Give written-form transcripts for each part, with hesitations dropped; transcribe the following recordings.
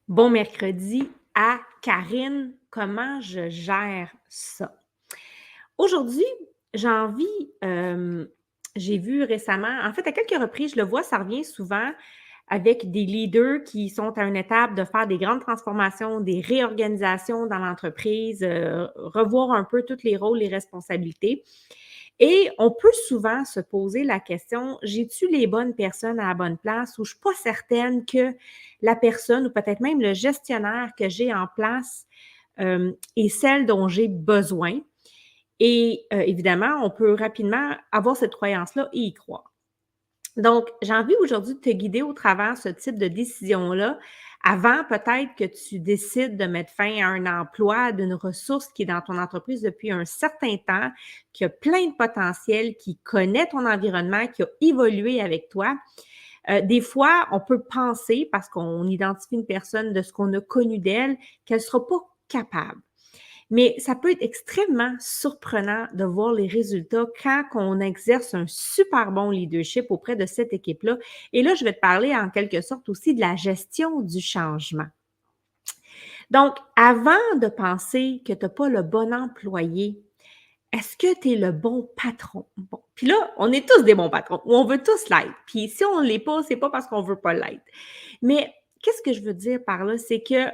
Bon mercredi à Karine, comment je gère ça? Aujourd'hui, j'ai envie, j'ai vu récemment, en fait, à quelques reprises, je le vois, ça revient souvent avec des leaders qui sont à une étape de faire des grandes transformations, des réorganisations dans l'entreprise, revoir un peu tous les rôles, les responsabilités. Et on peut souvent se poser la question: «J'ai-tu les bonnes personnes à la bonne place?» ou «Je suis pas certaine que la personne ou peut-être même le gestionnaire que j'ai en place, est celle dont j'ai besoin». Et évidemment, on peut rapidement avoir cette croyance-là et y croire. Donc, j'ai envie aujourd'hui de te guider au travers ce type de décision-là, avant peut-être que tu décides de mettre fin à un emploi d'une ressource qui est dans ton entreprise depuis un certain temps, qui a plein de potentiel, qui connaît ton environnement, qui a évolué avec toi. Des fois, on peut penser, parce qu'on identifie une personne de ce qu'on a connu d'elle, qu'elle ne sera pas capable. Mais ça peut être extrêmement surprenant de voir les résultats quand on exerce un super bon leadership auprès de cette équipe-là. Et là, je vais te parler en quelque sorte aussi de la gestion du changement. Donc, avant de penser que tu n'as pas le bon employé, est-ce que tu es le bon patron? Bon, puis là, on est tous des bons patrons ou on veut tous l'être. Puis si on ne l'est pas, c'est pas parce qu'on veut pas l'être. Mais qu'est-ce que je veux dire par là? C'est que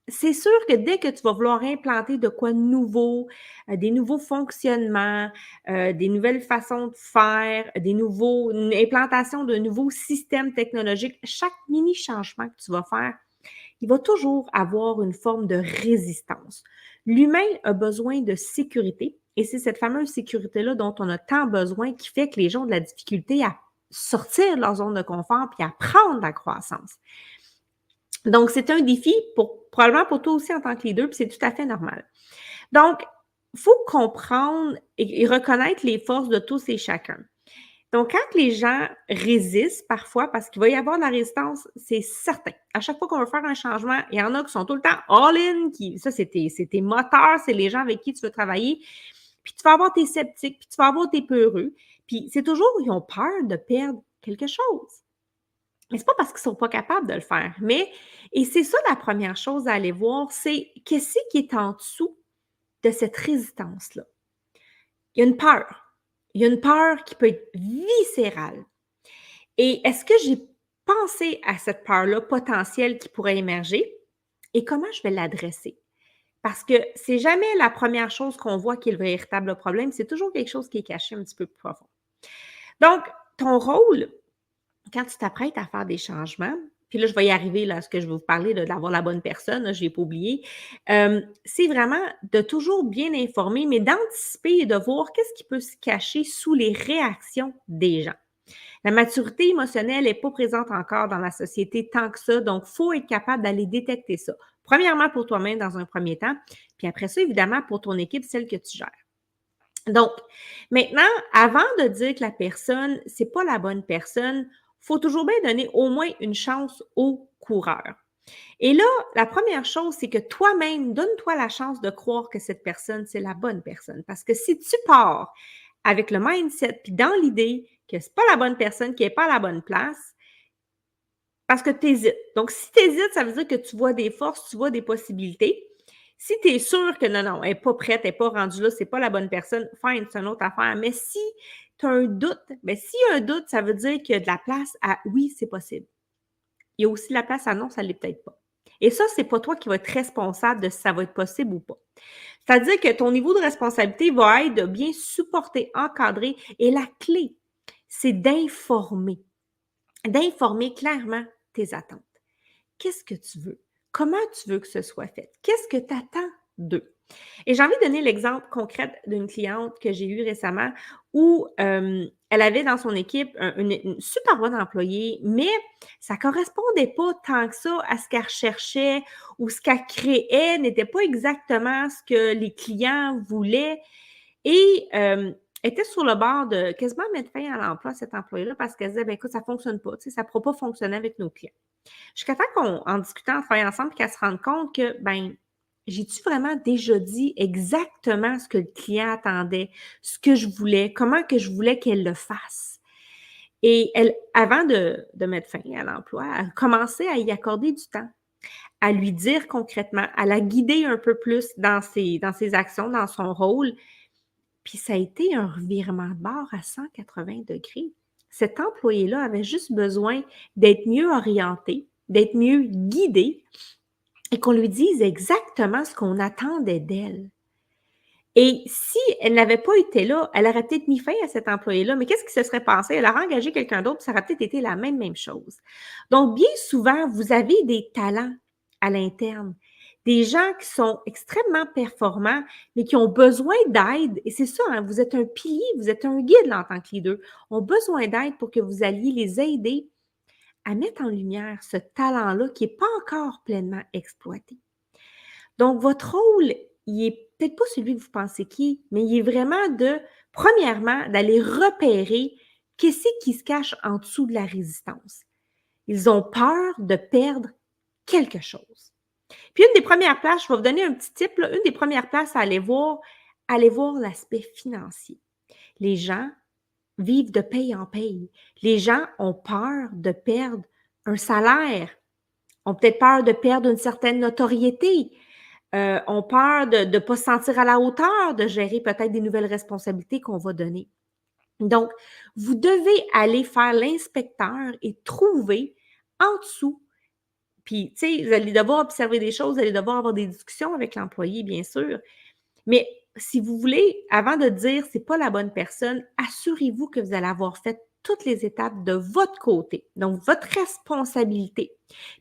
c'est sûr que dès que tu vas vouloir implanter de quoi de nouveau, des nouveaux fonctionnements, des nouvelles façons de faire, une implantation de nouveaux systèmes technologiques, chaque mini changement que tu vas faire, il va toujours avoir une forme de résistance. L'humain a besoin de sécurité et c'est cette fameuse sécurité-là dont on a tant besoin qui fait que les gens ont de la difficulté à sortir de leur zone de confort puis à prendre la croissance. Donc, c'est un défi probablement pour toi aussi en tant que leader, puis c'est tout à fait normal. Donc, il faut comprendre et reconnaître les forces de tous et chacun. Donc, quand les gens résistent parfois, parce qu'il va y avoir de la résistance, c'est certain. À chaque fois qu'on veut faire un changement, il y en a qui sont tout le temps all-in, ça, c'est tes moteurs, c'est les gens avec qui tu veux travailler. Puis tu vas avoir tes sceptiques, puis tu vas avoir tes peureux. Puis c'est toujours, ils ont peur de perdre quelque chose. Mais c'est pas parce qu'ils sont pas capables de le faire. Et c'est ça la première chose à aller voir, c'est qu'est-ce qui est en dessous de cette résistance-là. Il y a une peur. Il y a une peur qui peut être viscérale. Et est-ce que j'ai pensé à cette peur-là potentielle qui pourrait émerger et comment je vais l'adresser? Parce que c'est jamais la première chose qu'on voit qui est le véritable problème, c'est toujours quelque chose qui est caché un petit peu plus profond. Donc, ton rôle, quand tu t'apprêtes à faire des changements, puis là, je vais y arriver là, à ce que je vais vous parler d'avoir la bonne personne, là, je ne l'ai pas oublié, c'est vraiment de toujours bien informer, mais d'anticiper et de voir qu'est-ce qui peut se cacher sous les réactions des gens. La maturité émotionnelle n'est pas présente encore dans la société tant que ça, donc il faut être capable d'aller détecter ça. Premièrement, pour toi-même dans un premier temps, puis après ça, évidemment, pour ton équipe, celle que tu gères. Donc, maintenant, avant de dire que la personne, c'est pas la bonne personne, faut toujours bien donner au moins une chance au coureur. Et là, la première chose, c'est que toi-même, donne-toi la chance de croire que cette personne, c'est la bonne personne. Parce que si tu pars avec le mindset, puis dans l'idée que c'est pas la bonne personne, qui est pas à la bonne place, parce que tu hésites. Donc, si tu hésites, ça veut dire que tu vois des forces, tu vois des possibilités. Si tu es sûr que non, non, elle n'est pas prête, elle n'est pas rendue là, c'est pas la bonne personne, fine, c'est une autre affaire. Mais si tu as un doute, bien, s'il y a un doute, ça veut dire qu'il y a de la place à oui, c'est possible. Il y a aussi de la place à non, ça ne l'est peut-être pas. Et ça, c'est pas toi qui vas être responsable de si ça va être possible ou pas. C'est-à-dire que ton niveau de responsabilité va être de bien supporter, encadrer. Et la clé, c'est d'informer clairement tes attentes. Qu'est-ce que tu veux? Comment tu veux que ce soit fait? Qu'est-ce que tu attends d'eux? Et j'ai envie de donner l'exemple concret d'une cliente que j'ai eue récemment où elle avait dans son équipe une super bonne employée, mais ça ne correspondait pas tant que ça à ce qu'elle recherchait ou ce qu'elle créait n'était pas exactement ce que les clients voulaient. Et était sur le bord de quasiment mettre fin à l'emploi, cette employée-là, parce qu'elle disait, ben écoute, ça ne fonctionne pas, tu sais, ça ne pourra pas fonctionner avec nos clients. Jusqu'à temps qu'en discutant, en travaillant ensemble, qu'elle se rende compte que, ben, j'ai-tu vraiment déjà dit exactement ce que le client attendait, ce que je voulais, comment que je voulais qu'elle le fasse? Et elle, avant de mettre fin à l'emploi, elle a commencé à y accorder du temps. à lui dire concrètement, à la guider un peu plus dans ses actions, dans son rôle. Puis ça a été un revirement de bord à 180 degrés. Cet employé-là avait juste besoin d'être mieux orienté, d'être mieux guidé et qu'on lui dise exactement ce qu'on attendait d'elle. Et si elle n'avait pas été là, elle aurait peut-être mis fin à cet employé-là, mais qu'est-ce qui se serait passé? Elle aurait engagé quelqu'un d'autre, ça aurait peut-être été la même chose. Donc, bien souvent, vous avez des talents à l'interne, des gens qui sont extrêmement performants, mais qui ont besoin d'aide. Et c'est ça, hein, vous êtes un pilier, vous êtes un guide là, en tant que leader, ont besoin d'aide pour que vous alliez les aider à mettre en lumière ce talent-là qui n'est pas encore pleinement exploité. Donc, votre rôle, il est peut-être pas celui que vous pensez qui est, mais il est vraiment premièrement, d'aller repérer qu'est-ce qui se cache en dessous de la résistance. Ils ont peur de perdre quelque chose. Puis, une des premières places, je vais vous donner un petit tip, là, une des premières places à aller voir l'aspect financier. Les gens vivent de paye en paye. Les gens ont peur de perdre un salaire, ont peut-être peur de perdre une certaine notoriété, ont peur de ne pas se sentir à la hauteur de gérer peut-être des nouvelles responsabilités qu'on va donner. Donc, vous devez aller faire l'inspecteur et trouver en dessous. Puis, tu sais, vous allez devoir observer des choses, vous allez devoir avoir des discussions avec l'employé, bien sûr. Mais si vous voulez, avant de dire c'est pas la bonne personne, assurez-vous que vous allez avoir fait toutes les étapes de votre côté, donc votre responsabilité.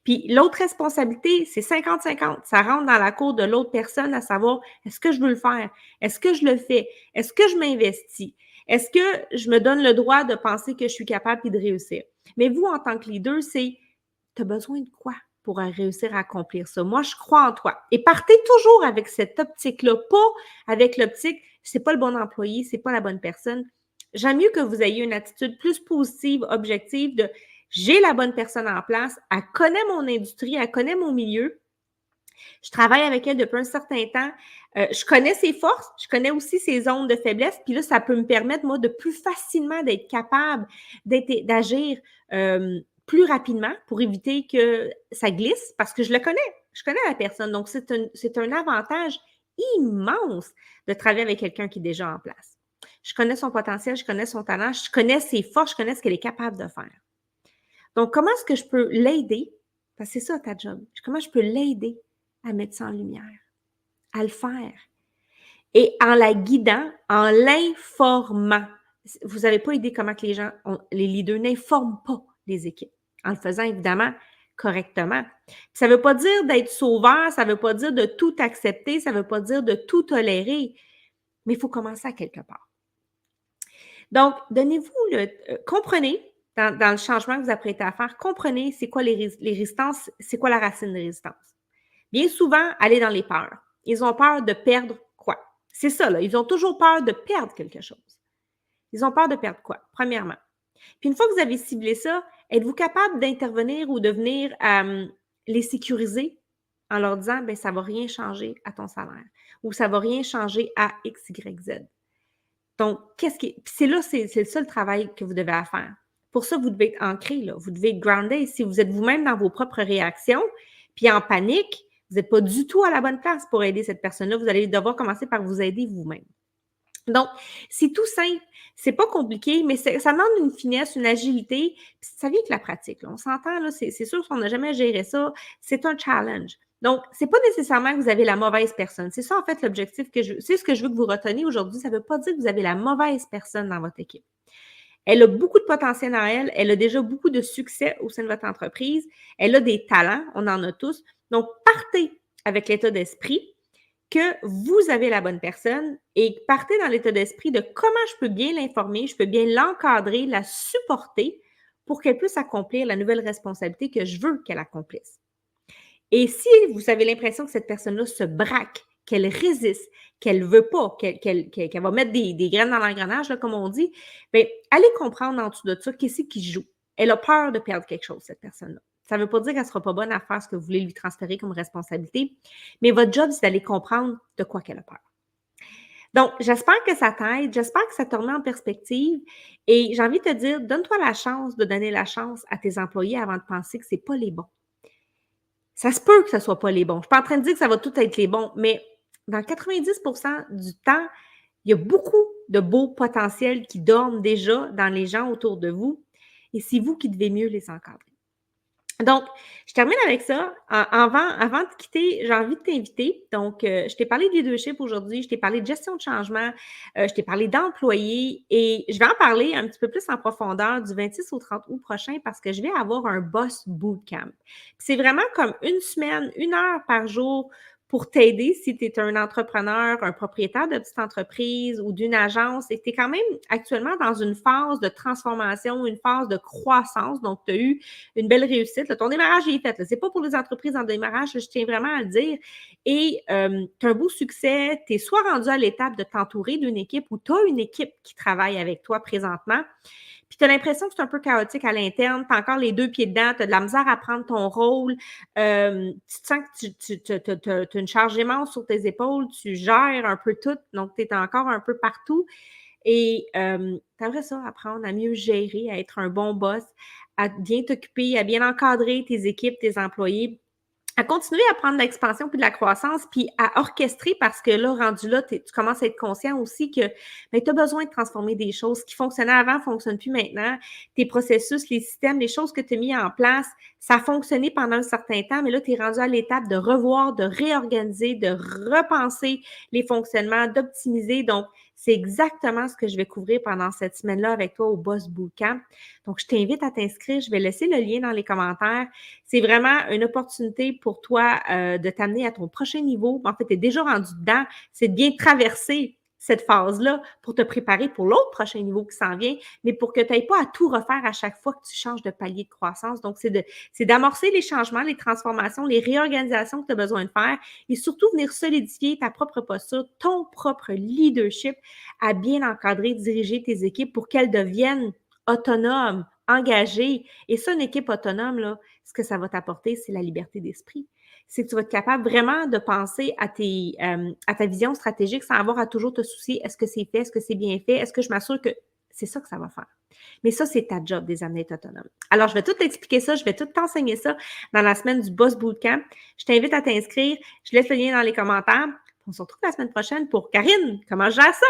Puis l'autre responsabilité, c'est 50-50. Ça rentre dans la cour de l'autre personne à savoir est-ce que je veux le faire? Est-ce que je le fais? Est-ce que je m'investis? Est-ce que je me donne le droit de penser que je suis capable et de réussir? Mais vous, en tant que leader, c'est tu as besoin de quoi pour réussir à accomplir ça? Moi, je crois en toi. Et partez toujours avec cette optique-là, pas avec l'optique, c'est pas le bon employé, c'est pas la bonne personne. J'aime mieux que vous ayez une attitude plus positive, objective de j'ai la bonne personne en place, elle connaît mon industrie, elle connaît mon milieu, je travaille avec elle depuis un certain temps, je connais ses forces, je connais aussi ses zones de faiblesse, puis là, ça peut me permettre, moi, de plus facilement d'être capable d'agir plus rapidement pour éviter que ça glisse, parce que je le connais, je connais la personne. Donc, c'est un avantage immense de travailler avec quelqu'un qui est déjà en place. Je connais son potentiel, je connais son talent, je connais ses forces, je connais ce qu'elle est capable de faire. Donc, comment est-ce que je peux l'aider? Parce que c'est ça ta job. Comment je peux l'aider à mettre ça en lumière, à le faire? Et en la guidant, en l'informant. Vous n'avez pas idée comment que les leaders n'informent pas les équipes. En le faisant, évidemment, correctement. Ça ne veut pas dire d'être sauveur, ça ne veut pas dire de tout accepter, ça ne veut pas dire de tout tolérer, mais il faut commencer à quelque part. Donc, comprenez dans le changement que vous apprêtez à faire, comprenez c'est quoi les résistances, c'est quoi la racine de résistance. Bien souvent, aller dans les peurs. Ils ont peur de perdre quoi? C'est ça, là. Ils ont toujours peur de perdre quelque chose. Ils ont peur de perdre quoi? Premièrement. Puis une fois que vous avez ciblé ça, êtes-vous capable d'intervenir ou de venir les sécuriser en leur disant, bien, ça ne va rien changer à ton salaire ou ça ne va rien changer à X, Y, Z. Donc, c'est là, c'est le seul travail que vous devez faire. Pour ça, vous devez être ancré, là. Vous devez être groundé. Si vous êtes vous-même dans vos propres réactions, puis en panique, vous n'êtes pas du tout à la bonne place pour aider cette personne-là. Vous allez devoir commencer par vous aider vous-même. Donc, c'est tout simple. C'est pas compliqué, mais ça demande une finesse, une agilité. Puis ça vient avec la pratique, là. On s'entend, là, c'est sûr qu'on n'a jamais géré ça. C'est un challenge. Donc, c'est pas nécessairement que vous avez la mauvaise personne. C'est ça, en fait, l'objectif c'est ce que je veux que vous reteniez aujourd'hui. Ça ne veut pas dire que vous avez la mauvaise personne dans votre équipe. Elle a beaucoup de potentiel en elle. Elle a déjà beaucoup de succès au sein de votre entreprise. Elle a des talents. On en a tous. Donc, partez avec l'état d'esprit que vous avez la bonne personne et partez dans l'état d'esprit de comment je peux bien l'informer, je peux bien l'encadrer, la supporter pour qu'elle puisse accomplir la nouvelle responsabilité que je veux qu'elle accomplisse. Et si vous avez l'impression que cette personne-là se braque, qu'elle résiste, qu'elle ne veut pas, qu'elle va mettre des graines dans l'engrenage, là, comme on dit, bien, allez comprendre en dessous de ça qu'est-ce qui joue. Elle a peur de perdre quelque chose, cette personne-là. Ça ne veut pas dire qu'elle ne sera pas bonne à faire ce que vous voulez lui transférer comme responsabilité, mais votre job, c'est d'aller comprendre de quoi qu'elle a peur. Donc, j'espère que ça t'aide, j'espère que ça te remet en perspective et j'ai envie de te dire, donne-toi la chance de donner la chance à tes employés avant de penser que ce n'est pas les bons. Ça se peut que ça soit pas les bons. Je suis pas en train de dire que ça va tout être les bons, mais dans 90% du temps, il y a beaucoup de beaux potentiels qui dorment déjà dans les gens autour de vous et c'est vous qui devez mieux les encadrer. Donc, je termine avec ça. Avant de quitter, j'ai envie de t'inviter. Donc, je t'ai parlé de leadership aujourd'hui, je t'ai parlé de gestion de changement, je t'ai parlé d'employés et je vais en parler un petit peu plus en profondeur du 26 au 30 août prochain parce que je vais avoir un boss bootcamp. C'est vraiment comme une semaine, 1 heure par jour pour t'aider si tu es un entrepreneur, un propriétaire de petite entreprise ou d'une agence et que tu es quand même actuellement dans une phase de transformation, une phase de croissance. Donc, tu as eu une belle réussite. Là, ton démarrage est fait. Ce n'est pas pour les entreprises en démarrage, je tiens vraiment à le dire. Et tu as un beau succès. Tu es soit rendu à l'étape de t'entourer d'une équipe ou tu as une équipe qui travaille avec toi présentement. Puis tu as l'impression que c'est un peu chaotique à l'interne, tu as encore les 2 pieds dedans, tu as de la misère à prendre ton rôle, tu te sens que tu as une charge immense sur tes épaules, tu gères un peu tout, donc tu es encore un peu partout et tu aimerais ça apprendre à mieux gérer, à être un bon boss, à bien t'occuper, à bien encadrer tes équipes, tes employés, à continuer à prendre de l'expansion puis de la croissance, puis à orchestrer parce que là, rendu là, tu commences à être conscient aussi que ben, tu as besoin de transformer des choses. Ce qui fonctionnait avant ne fonctionne plus maintenant. Tes processus, les systèmes, les choses que tu as mis en place, ça a fonctionné pendant un certain temps, mais là, tu es rendu à l'étape de revoir, de réorganiser, de repenser les fonctionnements, d'optimiser. Donc, c'est exactement ce que je vais couvrir pendant cette semaine-là avec toi au Boss Bootcamp. Donc, je t'invite à t'inscrire. Je vais laisser le lien dans les commentaires. C'est vraiment une opportunité pour toi de t'amener à ton prochain niveau. En fait, tu es déjà rendu dedans. C'est de bien traverser cette phase-là pour te préparer pour l'autre prochain niveau qui s'en vient, mais pour que tu n'aies pas à tout refaire à chaque fois que tu changes de palier de croissance. Donc, c'est d'amorcer les changements, les transformations, les réorganisations que tu as besoin de faire et surtout venir solidifier ta propre posture, ton propre leadership à bien encadrer, diriger tes équipes pour qu'elles deviennent autonomes, engagées. Et ça, une équipe autonome, là, ce que ça va t'apporter, c'est la liberté d'esprit. C'est que tu vas être capable vraiment de penser à ta vision stratégique sans avoir à toujours te soucier, est-ce que c'est fait, est-ce que c'est bien fait, est-ce que je m'assure que c'est ça que ça va faire. Mais ça, c'est ta job des années autonomes. Alors, je vais tout t'expliquer ça, je vais tout t'enseigner ça dans la semaine du Boss Bootcamp. Je t'invite à t'inscrire. Je laisse le lien dans les commentaires. On se retrouve la semaine prochaine pour Karine. Comment je gère ça?